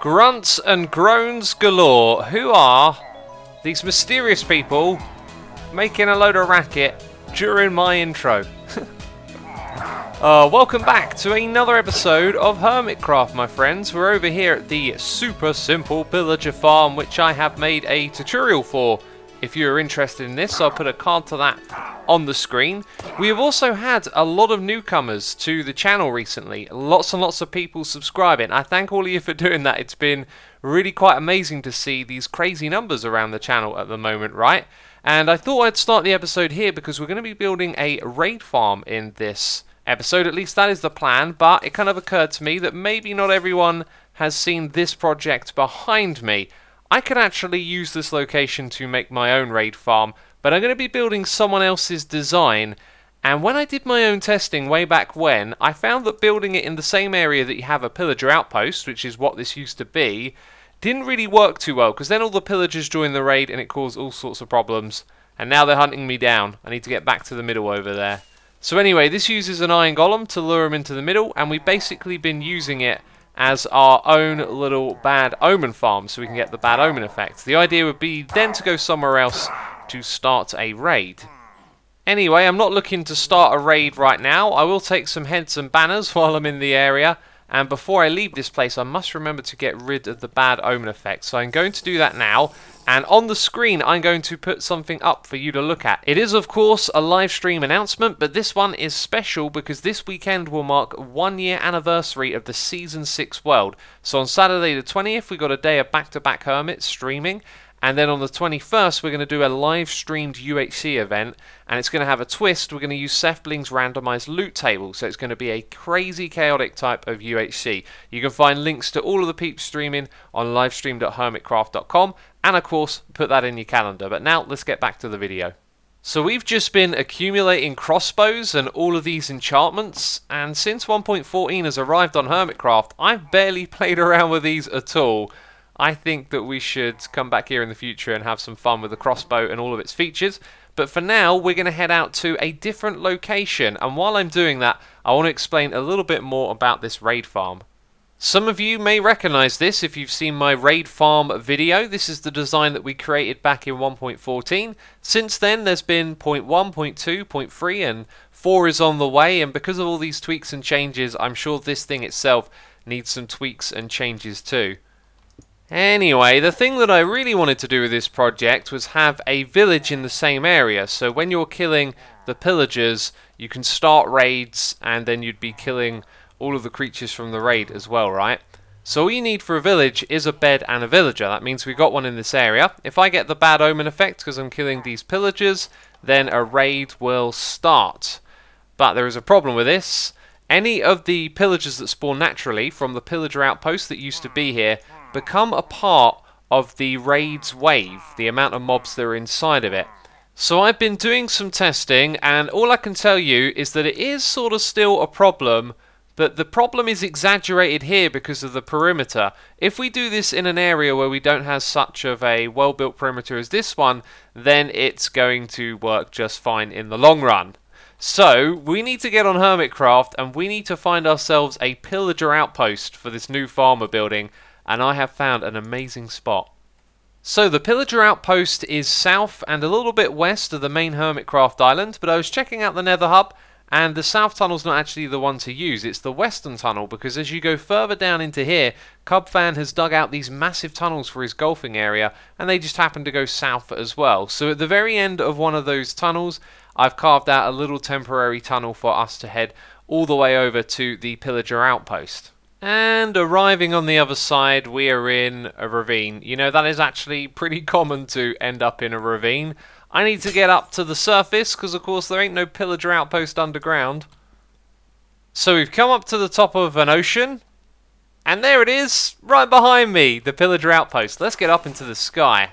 Grunts and groans galore. Who are these mysterious people making a load of racket during my intro? Welcome back to another episode of Hermitcraft, my friends. We're over here at the super simple pillager farm, which I have made a tutorial for. If you're interested in this, I'll put a card to that on the screen. We have also had a lot of newcomers to the channel recently. Lots and lots of people subscribing. I thank all of you for doing that. It's been really quite amazing to see these crazy numbers around the channel at the moment, right? And I thought I'd start the episode here because we're going to be building a raid farm in this episode. At least that is the plan, but it kind of occurred to me that maybe not everyone has seen this project behind me. I could actually use this location to make my own raid farm, but I'm going to be building someone else's design. And when I did my own testing way back when, I found that building it in the same area that you have a pillager outpost, which is what this used to be, didn't really work too well, because then all the pillagers joined the raid and it caused all sorts of problems. And now they're hunting me down. I need to get back to the middle over there. So anyway, this uses an iron golem to lure him into the middle, and we've basically been using it as our own little bad omen farm, so we can get the bad omen effect. The idea would be then to go somewhere else to start a raid. Anyway, I'm not looking to start a raid right now. I will take some heads and banners while I'm in the area, and before I leave this place I must remember to get rid of the bad omen effect. So I'm going to do that now, and on the screen I'm going to put something up for you to look at. It is of course a live stream announcement, but this one is special because this weekend will mark 1 year anniversary of the Season 6 world. So on Saturday the 20th we got a day of back-to-back Hermit streaming, and then on the 21st we're going to do a live streamed UHC event, and it's going to have a twist. We're going to use Sethbling's randomized loot table, so it's going to be a crazy chaotic type of UHC. You can find links to all of the peeps streaming on livestream.hermitcraft.com, and of course put that in your calendar. But now let's get back to the video. So we've just been accumulating crossbows and all of these enchantments, and since 1.14 has arrived on Hermitcraft I've barely played around with these at all. I think that we should come back here in the future and have some fun with the crossbow and all of its features. But for now, we're going to head out to a different location. And while I'm doing that, I want to explain a little bit more about this raid farm. Some of you may recognize this if you've seen my raid farm video. This is the design that we created back in 1.14. Since then, there's been 0.1, 0.2, 0.3, and 4 is on the way. And because of all these tweaks and changes, I'm sure this thing itself needs some tweaks and changes too. Anyway, the thing that I really wanted to do with this project was have a village in the same area. So when you're killing the pillagers, you can start raids, and then you'd be killing all of the creatures from the raid as well, right? So all you need for a village is a bed and a villager. That means we got one in this area. If I get the bad omen effect because I'm killing these pillagers, then a raid will start. But there is a problem with this. Any of the pillagers that spawn naturally from the pillager outpost that used to be here become a part of the raid's wave, the amount of mobs that are inside of it. So I've been doing some testing, and all I can tell you is that it is sort of still a problem, but the problem is exaggerated here because of the perimeter. If we do this in an area where we don't have such of a well-built perimeter as this one, then it's going to work just fine in the long run. So we need to get on Hermitcraft, and we need to find ourselves a pillager outpost for this new farm we're building. And I have found an amazing spot. So the pillager outpost is south and a little bit west of the main Hermitcraft island, but I was checking out the Nether Hub, and the south tunnel's not actually the one to use, it's the western tunnel, because as you go further down into here, Cubfan has dug out these massive tunnels for his golfing area, and they just happen to go south as well. So at the very end of one of those tunnels, I've carved out a little temporary tunnel for us to head all the way over to the pillager outpost. And arriving on the other side, we are in a ravine. You know, that is actually pretty common to end up in a ravine. I need to get up to the surface, because of course there ain't no pillager outpost underground. So we've come up to the top of an ocean, and there it is, right behind me, the pillager outpost. Let's get up into the sky.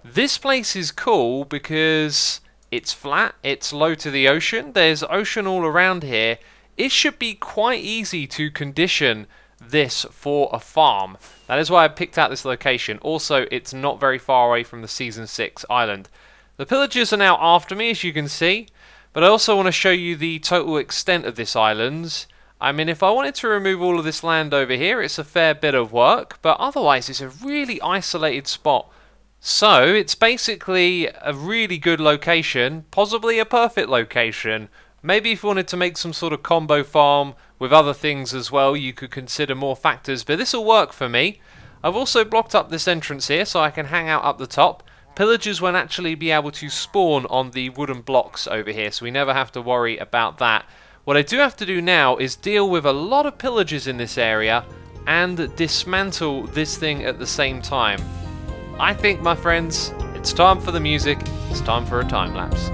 This place is cool because it's flat, it's low to the ocean, there's ocean all around here. It should be quite easy to condition this for a farm. That is why I picked out this location. Also, it's not very far away from the Season 6 island. The pillagers are now after me, as you can see, but I also want to show you the total extent of this island. I mean, if I wanted to remove all of this land over here, it's a fair bit of work, but otherwise it's a really isolated spot. So, it's basically a really good location, possibly a perfect location. Maybe if you wanted to make some sort of combo farm with other things as well, you could consider more factors, but this will work for me. I've also blocked up this entrance here so I can hang out up the top. Pillagers won't actually be able to spawn on the wooden blocks over here, so we never have to worry about that. What I do have to do now is deal with a lot of pillagers in this area and dismantle this thing at the same time. I think, my friends, it's time for the music, it's time for a time lapse.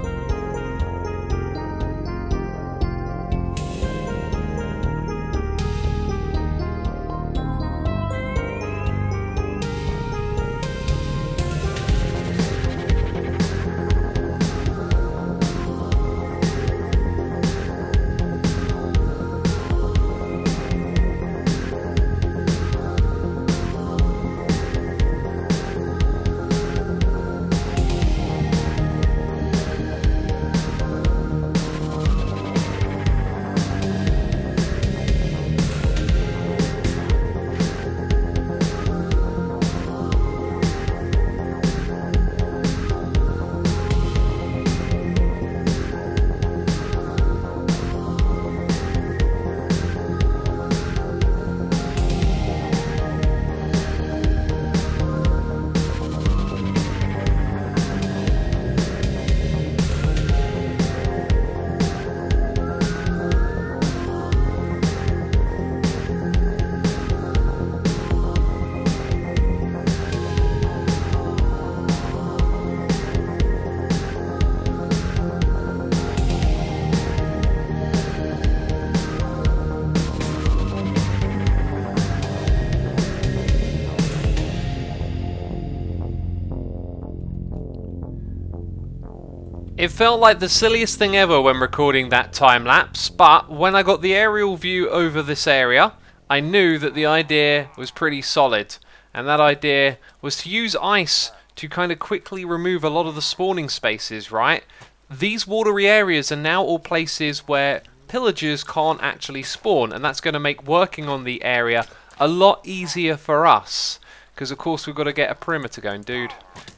It felt like the silliest thing ever when recording that time lapse, but when I got the aerial view over this area, I knew that the idea was pretty solid, and that idea was to use ice to kind of quickly remove a lot of the spawning spaces, right? These watery areas are now all places where pillagers can't actually spawn, and that's going to make working on the area a lot easier for us, because of course we've got to get a perimeter going. Dude,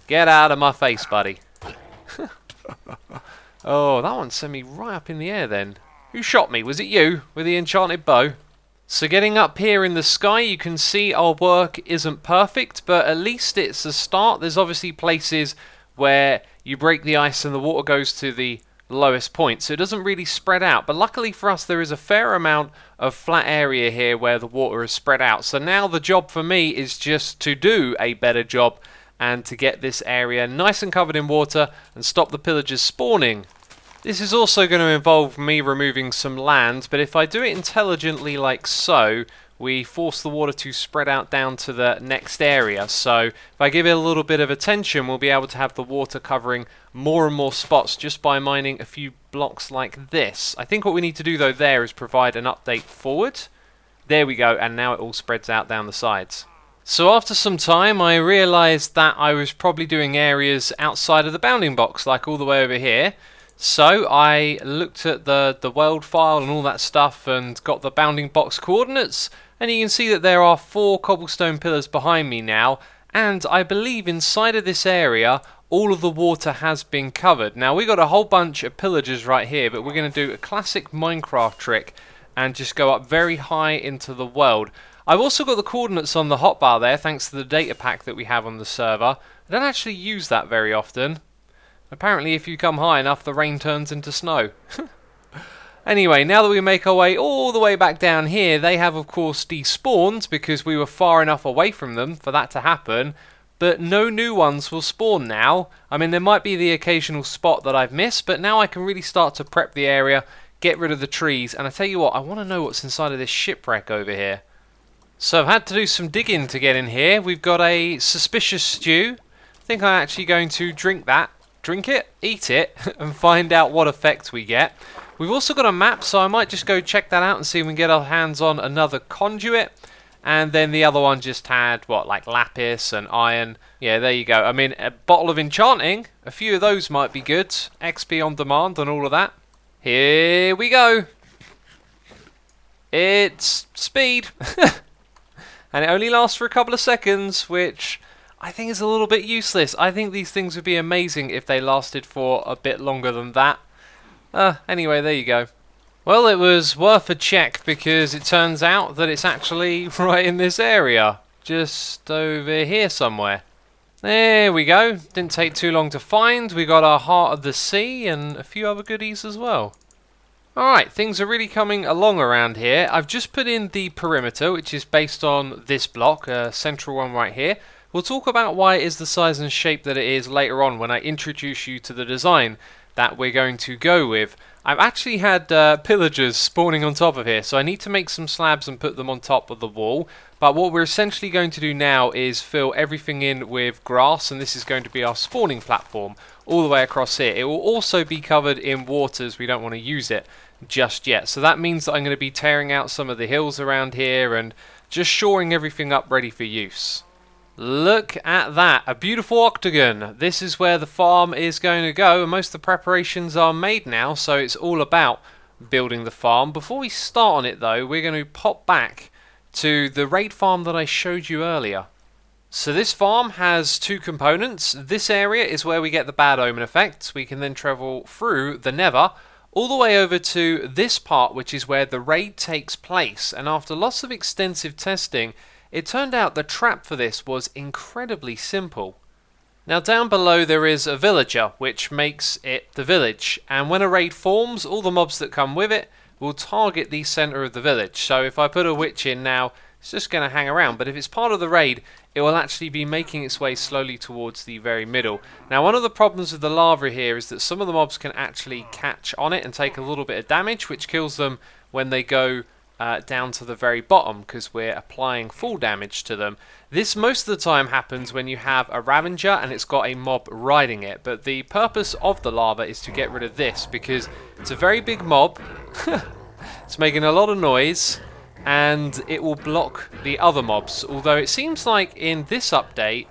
get out of my face, buddy. Oh, that one sent me right up in the air then. Who shot me? Was it you with the enchanted bow? So getting up here in the sky, you can see our work isn't perfect, but at least it's a start. There's obviously places where you break the ice and the water goes to the lowest point, so it doesn't really spread out. But luckily for us, there is a fair amount of flat area here where the water is spread out. So now the job for me is just to do a better job and to get this area nice and covered in water and stop the pillagers spawning. This is also going to involve me removing some land, but if I do it intelligently like so, we force the water to spread out down to the next area. So if I give it a little bit of attention, we'll be able to have the water covering more and more spots just by mining a few blocks like this. I think what we need to do though there is provide an update forward. There we go, and now it all spreads out down the sides. So after some time, I realised that I was probably doing areas outside of the bounding box, like all the way over here. So I looked at the world file and all that stuff and got the bounding box coordinates, and you can see that there are 4 cobblestone pillars behind me now, and I believe inside of this area all of the water has been covered. Now we got a whole bunch of pillagers right here, but we're going to do a classic Minecraft trick and just go up very high into the world. I've also got the coordinates on the hotbar there, thanks to the data pack that we have on the server. I don't actually use that very often. Apparently if you come high enough, the rain turns into snow. Anyway, now that we make our way all the way back down here, they have of course despawned because we were far enough away from them for that to happen. But no new ones will spawn now. I mean, there might be the occasional spot that I've missed, but now I can really start to prep the area, get rid of the trees, and I tell you what, I want to know what's inside of this shipwreck over here. So I've had to do some digging to get in here. We've got a suspicious stew. I think I'm actually going to drink that. Drink it, eat it, and find out what effect we get. We've also got a map, so I might just go check that out and see if we can get our hands on another conduit. And then the other one just had, what, like lapis and iron. Yeah, there you go. I mean, a bottle of enchanting. A few of those might be good. XP on demand and all of that. Here we go. It's speed. And it only lasts for a couple of seconds, which I think is a little bit useless. I think these things would be amazing if they lasted for a bit longer than that. Anyway, there you go. Well, it was worth a check because it turns out that it's actually right in this area. Just over here somewhere. There we go. Didn't take too long to find. We got our Heart of the Sea and a few other goodies as well. Alright, things are really coming along around here. I've just put in the perimeter, which is based on this block, a central one right here. We'll talk about why it is the size and shape that it is later on when I introduce you to the design that we're going to go with. I've actually had pillagers spawning on top of here, so I need to make some slabs and put them on top of the wall. But what we're essentially going to do now is fill everything in with grass, and this is going to be our spawning platform all the way across here. It will also be covered in water as we don't want to use it just yet. So that means that I'm going to be tearing out some of the hills around here and just shoring everything up ready for use. Look at that, a beautiful octagon. This is where the farm is going to go, and most of the preparations are made now, so it's all about building the farm. Before we start on it though, we're going to pop back to the raid farm that I showed you earlier. So this farm has two components. This area is where we get the bad omen effect. We can then travel through the Nether all the way over to this part, which is where the raid takes place. And after lots of extensive testing, it turned out the trap for this was incredibly simple. Now down below there is a villager, which makes it the village. And when a raid forms, all the mobs that come with it will target the center of the village. So if I put a witch in now, it's just going to hang around. But if it's part of the raid, it will actually be making its way slowly towards the very middle. Now one of the problems with the lava here is that some of the mobs can actually catch on it and take a little bit of damage, which kills them when they go down to the very bottom, because we're applying full damage to them. This most of the time happens when you have a Ravager and it's got a mob riding it, but the purpose of the lava is to get rid of this because it's a very big mob. It's making a lot of noise and it will block the other mobs, although it seems like in this update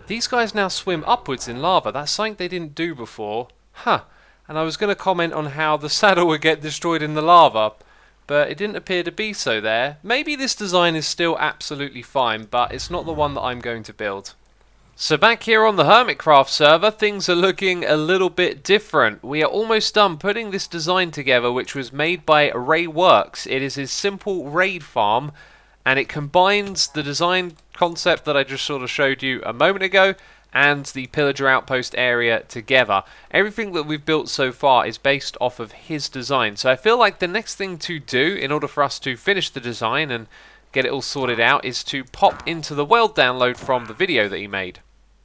these guys now swim upwards in lava. That's something they didn't do before. And I was going to comment on how the saddle would get destroyed in the lava, but it didn't appear to be so there. Maybe this design is still absolutely fine, but it's not the one that I'm going to build. So back here on the Hermitcraft server, things are looking a little bit different. We are almost done putting this design together, which was made by Rayworks. It is his simple raid farm, and it combines the design concept that I just sort of showed you a moment ago and the pillager outpost area together. Everything that we've built so far is based off of his design. So I feel like the next thing to do in order for us to finish the design and get it all sorted out is to pop into the world download from the video that he made.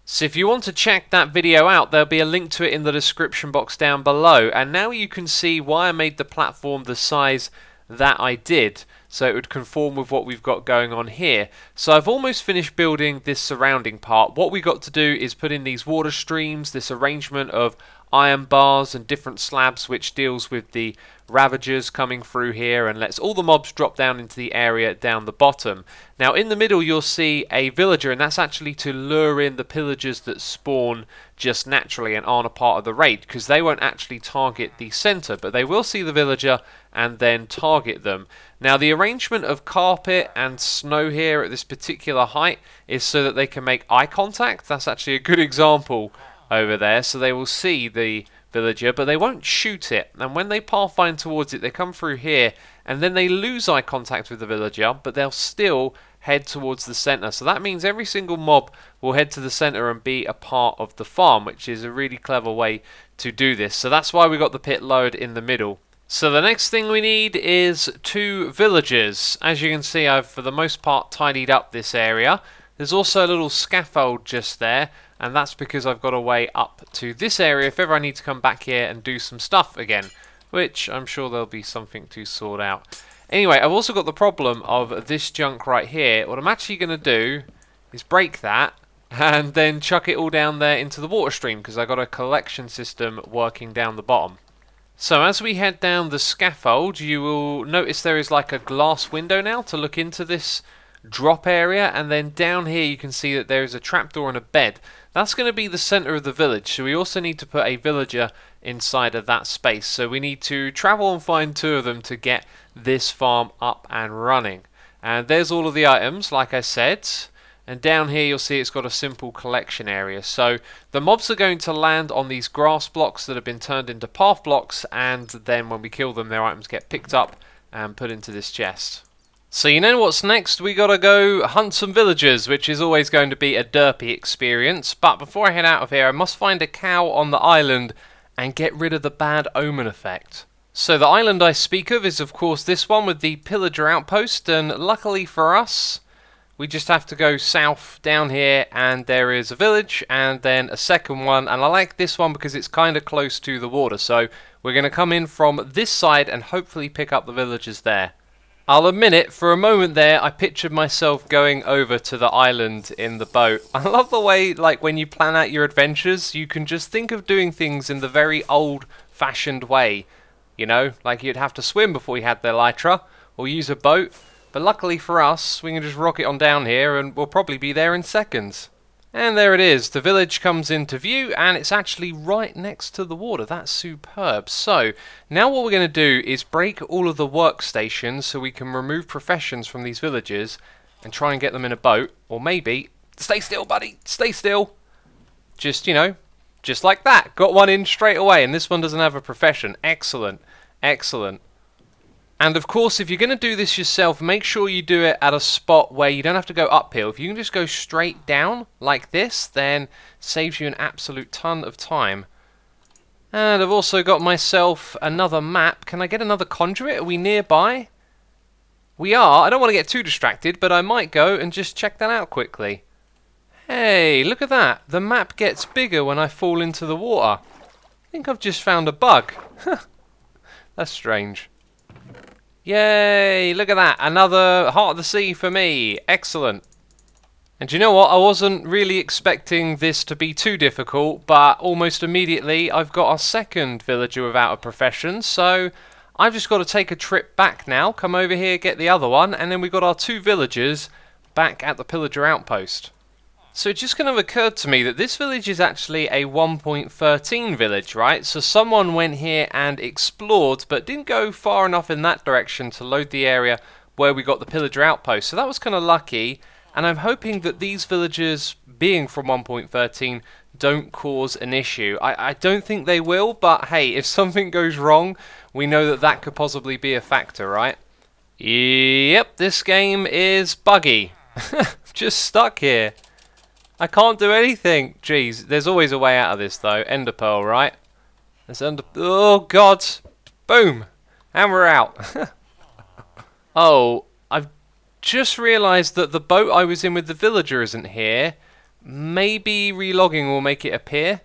So if you want to check that video out, there'll be a link to it in the description box down below. And now you can see why I made the platform the size that I did, so it would conform with what we've got going on here. So I've almost finished building this surrounding part. What we got to do is put in these water streams, this arrangement of iron bars and different slabs which deals with the Ravagers coming through here and lets all the mobs drop down into the area down the bottom. Now in the middle you'll see a villager, and that's actually to lure in the pillagers that spawn just naturally and aren't a part of the raid, because they won't actually target the center, but they will see the villager and then target them. Now the arrangement of carpet and snow here at this particular height is so that they can make eye contact. That's actually a good example over there, so they will see the villager but they won't shoot it, and when they pathfind towards it they come through here and then they lose eye contact with the villager, but they'll still head towards the center. So that means every single mob will head to the center and be a part of the farm, which is a really clever way to do this. So that's why we got the pit lowered in the middle. So the next thing we need is 2 villagers. As you can see, I've for the most part tidied up this area. There's also a little scaffold just there, and that's because I've got a way up to this area if ever I need to come back here and do some stuff again, which I'm sure there'll be something to sort out. Anyway, I've also got the problem of this junk right here. What I'm actually going to do is break that and then chuck it all down there into the water stream, because I've got a collection system working down the bottom. So as we head down the scaffold, you will notice there is like a glass window now to look into this drop area, and then down here you can see that there is a trapdoor and a bed. That's going to be the center of the village, so we also need to put a villager inside of that space. So we need to travel and find 2 of them to get this farm up and running. And there's all of the items, like I said. And down here you'll see it's got a simple collection area. So the mobs are going to land on these grass blocks that have been turned into path blocks, and then when we kill them, their items get picked up and put into this chest. So you know what's next? We gotta go hunt some villagers, which is always going to be a derpy experience. But before I head out of here, I must find a cow on the island and get rid of the bad omen effect. So the island I speak of is of course this one with the pillager outpost, and luckily for us, we just have to go south down here and there is a village and then a second one, and I like this one because it's kind of close to the water, so we're going to come in from this side and hopefully pick up the villagers there. I'll admit it, for a moment there I pictured myself going over to the island in the boat. I love the way, like, when you plan out your adventures, you can just think of doing things in the very old-fashioned way. You know, like you'd have to swim before you had the elytra, or use a boat. But luckily for us, we can just rocket on down here and we'll probably be there in seconds. And there it is, the village comes into view and it's actually right next to the water. That's superb. So, now what we're going to do is break all of the workstations so we can remove professions from these villagers and try and get them in a boat. Or maybe, stay still buddy, stay still. Just, you know, just like that. Got one in straight away, and this one doesn't have a profession. Excellent, excellent. And of course, if you're going to do this yourself, make sure you do it at a spot where you don't have to go uphill. If you can just go straight down like this, then it saves you an absolute ton of time. And I've also got myself another map. Can I get another conduit? Are we nearby? We are. I don't want to get too distracted, but I might go and just check that out quickly. Hey, look at that. The map gets bigger when I fall into the water. I think I've just found a bug. That's strange. Yay, look at that, another Heart of the Sea for me, excellent. And do you know what, I wasn't really expecting this to be too difficult, but almost immediately I've got our second villager without a profession, so I've just got to take a trip back now, come over here, get the other one, and then we've got our two villagers back at the pillager outpost. So it just kind of occurred to me that this village is actually a 1.13 village, right? So someone went here and explored, but didn't go far enough in that direction to load the area where we got the pillager outpost. So that was kind of lucky, and I'm hoping that these villagers, being from 1.13, don't cause an issue. I don't think they will, but hey, if something goes wrong, we know that that could possibly be a factor, right? Yep, this game is buggy. Just stuck here. I can't do anything. Jeez, there's always a way out of this though. Ender pearl, right? Let's oh god. Boom. And we're out. Oh, I've just realised that the boat I was in with the villager isn't here. Maybe relogging will make it appear.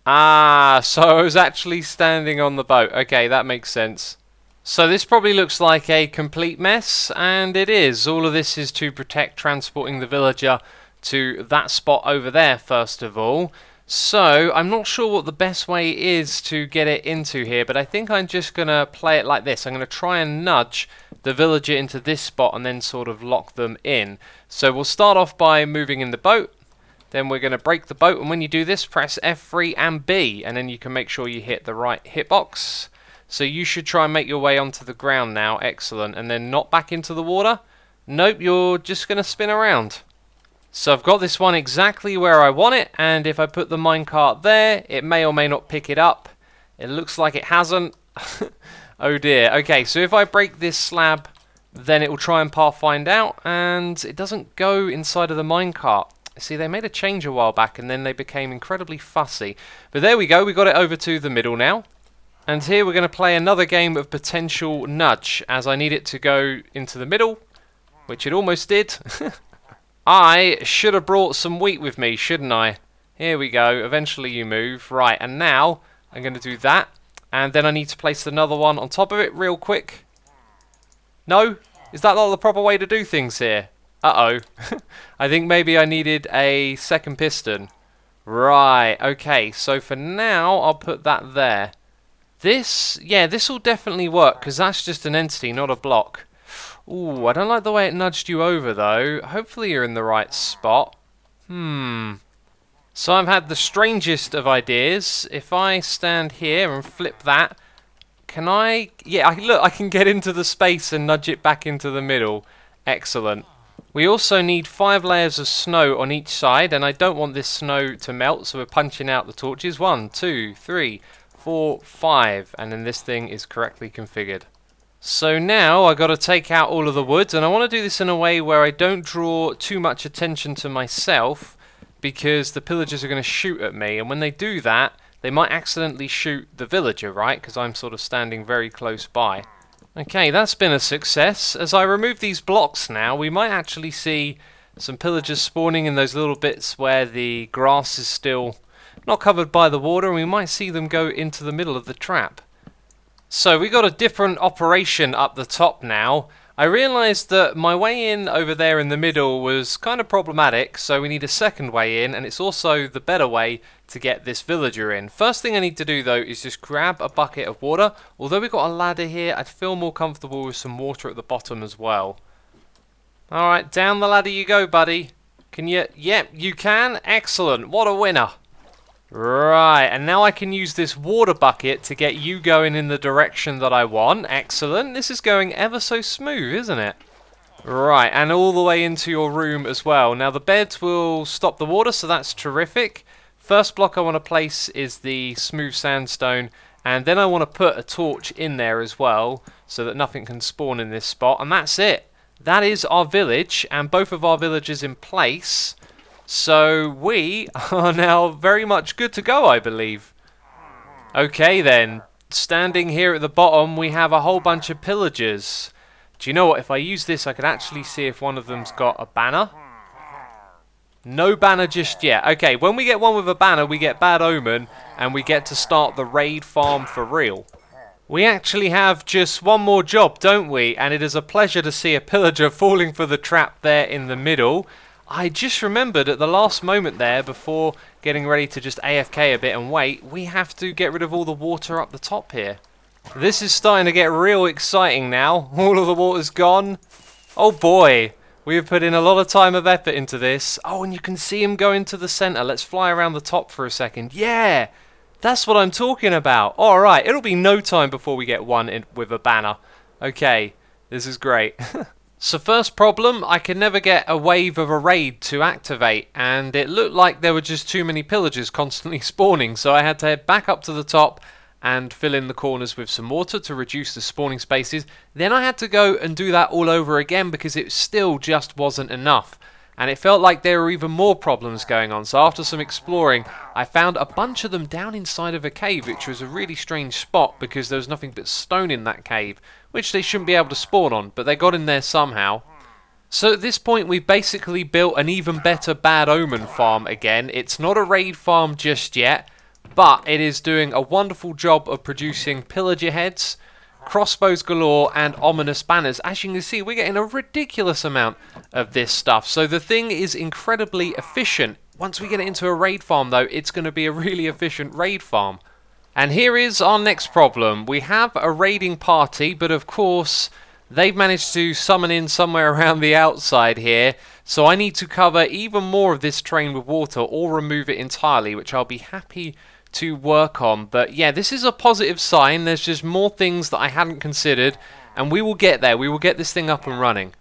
Ah, so I was actually standing on the boat. Okay, that makes sense. So this probably looks like a complete mess, and it is. All of this is to protect transporting the villager to that spot over there first of all. So I'm not sure what the best way is to get it into here, but I think I'm just gonna play it like this. I'm gonna try and nudge the villager into this spot and then sort of lock them in. So we'll start off by moving in the boat, then we're gonna break the boat, and when you do this, press F3 and B, and then you can make sure you hit the right hitbox. So you should try and make your way onto the ground now. Excellent. And then not back into the water. Nope, you're just gonna spin around. So I've got this one exactly where I want it, and if I put the minecart there, it may or may not pick it up. It looks like it hasn't. Oh dear. Okay, so if I break this slab, then it will try and pathfind out, and it doesn't go inside of the minecart. See, they made a change a while back, and then they became incredibly fussy. But there we go, we got it over to the middle now. And here we're going to play another game of potential nudge, as I need it to go into the middle, which it almost did. I should have brought some wheat with me, shouldn't I? Here we go. Eventually you move. Right, and now I'm going to do that. And then I need to place another one on top of it real quick. No? Is that not the proper way to do things here? Uh-oh. I think maybe I needed a second piston. Right, okay. So for now, I'll put that there. This, yeah, this will definitely work, because that's just an entity, not a block. Ooh, I don't like the way it nudged you over, though. Hopefully you're in the right spot. So I've had the strangest of ideas. If I stand here and flip that, Can I... Yeah, look, I can get into the space and nudge it back into the middle. Excellent. We also need 5 layers of snow on each side, and I don't want this snow to melt, so we're punching out the torches. 1, 2, 3, 4, 5, and then this thing is correctly configured. So now I got to take out all of the woods, and I want to do this in a way where I don't draw too much attention to myself, because the pillagers are going to shoot at me, and when they do that, they might accidentally shoot the villager, right? Because I'm sort of standing very close by. Okay, that's been a success. As I remove these blocks now, we might actually see some pillagers spawning in those little bits where the grass is still not covered by the water, and we might see them go into the middle of the trap. So we got a different operation up the top now. I realised that my way in over there in the middle was kind of problematic, so we need a second way in, and it's also the better way to get this villager in. First thing I need to do though is just grab a bucket of water. Although we've got a ladder here, I'd feel more comfortable with some water at the bottom as well. Alright, down the ladder you go, buddy. Can you? Yep, you can. Excellent. What a winner. Right, and now I can use this water bucket to get you going in the direction that I want. Excellent. This is going ever so smooth, isn't it? Right, and all the way into your room as well. Now the beds will stop the water, so that's terrific. First block I want to place is the smooth sandstone, and then I want to put a torch in there as well, so that nothing can spawn in this spot, and that's it. That is our village, and both of our villages in place. So we are now very much good to go, I believe. Okay then, standing here at the bottom we have a whole bunch of pillagers. Do you know what, if I use this I could actually see if one of them's got a banner. No banner just yet. Okay, when we get one with a banner we get Bad Omen, and we get to start the raid farm for real. We actually have just one more job, don't we? And it is a pleasure to see a pillager falling for the trap there in the middle. I just remembered at the last moment there, before getting ready to just AFK a bit and wait, we have to get rid of all the water up the top here. This is starting to get real exciting now. All of the water's gone. Oh boy, we have put in a lot of time and effort into this. Oh, and you can see him go into the center. Let's fly around the top for a second. Yeah, that's what I'm talking about. Alright, it'll be no time before we get one in with a banner. Okay, this is great. So first problem, I could never get a wave of a raid to activate, and it looked like there were just too many pillagers constantly spawning, so I had to head back up to the top and fill in the corners with some water to reduce the spawning spaces. Then I had to go and do that all over again because it still just wasn't enough. And it felt like there were even more problems going on, so after some exploring I found a bunch of them down inside of a cave, which was a really strange spot because there was nothing but stone in that cave, which they shouldn't be able to spawn on, but they got in there somehow. So at this point we've basically built an even better Bad Omen farm again. It's not a raid farm just yet, but it is doing a wonderful job of producing pillager heads, crossbows galore, and ominous banners. As you can see, we're getting a ridiculous amount of this stuff. So the thing is incredibly efficient. Once we get it into a raid farm though, it's going to be a really efficient raid farm. And here is our next problem. We have a raiding party, but of course they've managed to summon in somewhere around the outside here. So I need to cover even more of this terrain with water or remove it entirely, which I'll be happy to work on. But yeah, this is a positive sign. There's just more things that I hadn't considered, and we will get there. We will get this thing up and running.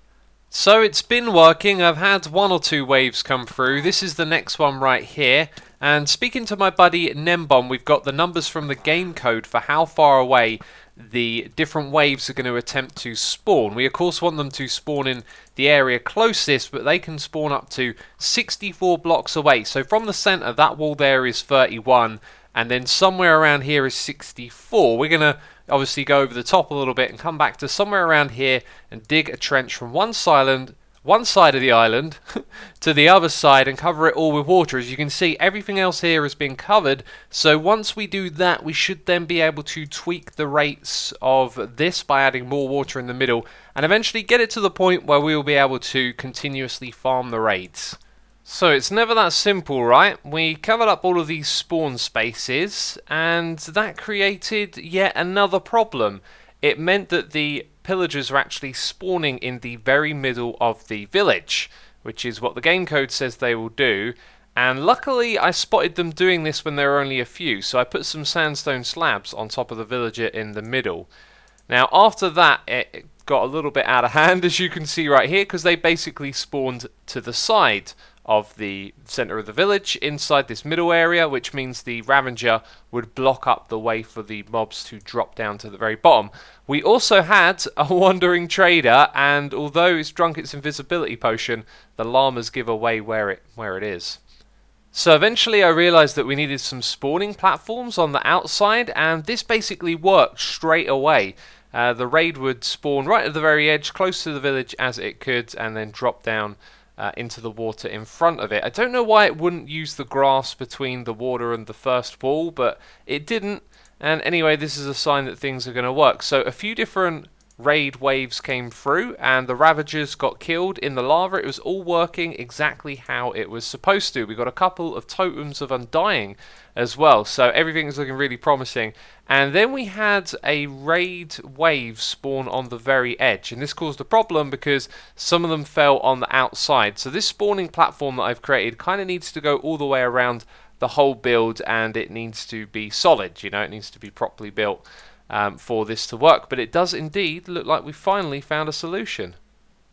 So it's been working. I've had 1 or 2 waves come through. This is the next one right here. And speaking to my buddy Nembom, we've got the numbers from the game code for how far away the different waves are going to attempt to spawn. We of course want them to spawn in the area closest, but they can spawn up to 64 blocks away. So from the center, that wall there is 31, and then somewhere around here is 64. We're going to obviously go over the top a little bit and come back to somewhere around here and dig a trench from one side of the island to the other side and cover it all with water. As you can see, everything else here has been covered, so once we do that we should then be able to tweak the rates of this by adding more water in the middle and eventually get it to the point where we will be able to continuously farm the raids. So it's never that simple, right? We covered up all of these spawn spaces and that created yet another problem. It meant that the pillagers are actually spawning in the very middle of the village, which is what the game code says they will do. And luckily I spotted them doing this when there were only a few, so I put some sandstone slabs on top of the villager in the middle. Now after that it got a little bit out of hand, as you can see right here, because they basically spawned to the side of the center of the village inside this middle area, which means the Ravager would block up the way for the mobs to drop down to the very bottom. We also had a wandering trader, and although it's drunk its invisibility potion, the llamas give away where it is. So eventually I realized that we needed some spawning platforms on the outside, and this basically worked straight away. The raid would spawn right at the very edge, close to the village as it could, and then drop down into the water in front of it. I don't know why it wouldn't use the grass between the water and the first wall, but it didn't. And anyway, this is a sign that things are going to work. So a few different raid waves came through, and the Ravagers got killed in the lava. It was all working exactly how it was supposed to. We got a couple of totems of undying as well, so everything is looking really promising. And then we had a raid wave spawn on the very edge, and this caused a problem because some of them fell on the outside. So this spawning platform that I've created kind of needs to go all the way around the whole build, and it needs to be solid, you know, it needs to be properly built for this to work. But it does indeed look like we finally found a solution.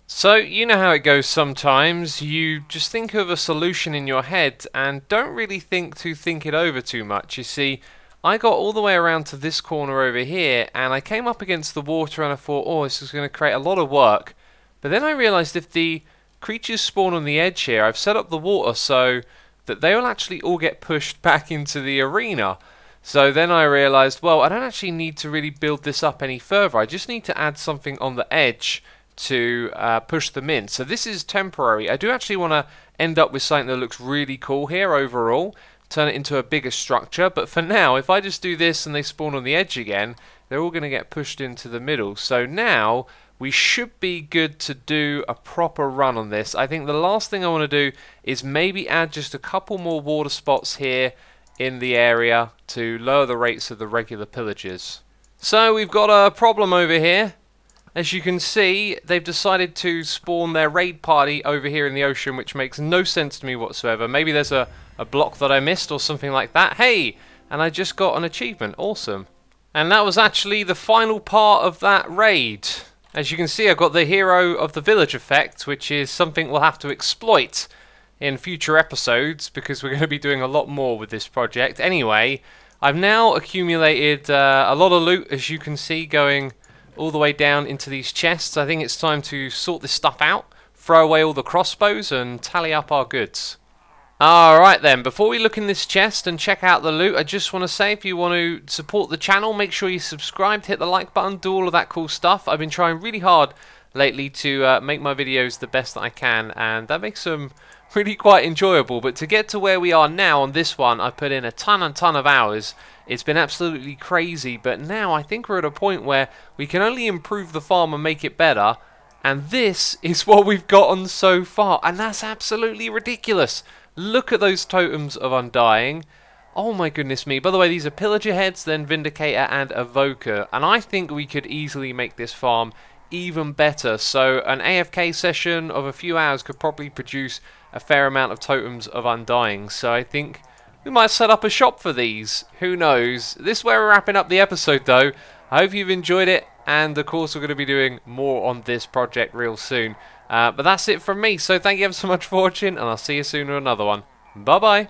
So, you know how it goes sometimes. You just think of a solution in your head and don't really think it over too much. You see, I got all the way around to this corner over here, and I came up against the water and I thought, oh, this is going to create a lot of work. But then I realized if the creatures spawn on the edge here, I've set up the water so that they will actually all get pushed back into the arena. So then I realized, well, I don't actually need to really build this up any further. I just need to add something on the edge to push them in. So this is temporary. I do actually want to end up with something that looks really cool here overall, turn it into a bigger structure, but for now if I just do this and they spawn on the edge again, they're all going to get pushed into the middle. So now we should be good to do a proper run on this. I think the last thing I want to do is maybe add just a couple more water spots here in the area to lower the rates of the regular pillagers. So we've got a problem over here. As you can see, they've decided to spawn their raid party over here in the ocean, which makes no sense to me whatsoever. Maybe there's a block that I missed or something like that. Hey! And I just got an achievement. Awesome. And that was actually the final part of that raid. As you can see, I've got the Hero of the Village effect, which is something we'll have to exploit in future episodes, because we're going to be doing a lot more with this project. Anyway, I've now accumulated a lot of loot, as you can see, going all the way down into these chests. I think it's time to sort this stuff out, throw away all the crossbows and tally up our goods. Alright then, before we look in this chest and check out the loot, I just want to say, if you want to support the channel, make sure you subscribe, hit the like button, do all of that cool stuff. I've been trying really hard lately to make my videos the best that I can, and that makes them really quite enjoyable. But to get to where we are now on this one, I put in a ton of hours. It's been absolutely crazy, but now I think we're at a point where we can only improve the farm and make it better, and this is what we've gotten so far, and that's absolutely ridiculous. Look at those totems of undying. Oh my goodness me. By the way, these are pillager heads, then vindicator and evoker, and I think we could easily make this farm even better. So an AFK session of a few hours could probably produce a fair amount of totems of undying, so I think we might set up a shop for these. Who knows? This is where we're wrapping up the episode though. I hope you've enjoyed it, and of course we're going to be doing more on this project real soon. But that's it from me, so thank you ever so much for watching, and I'll see you soon in another one. Bye bye!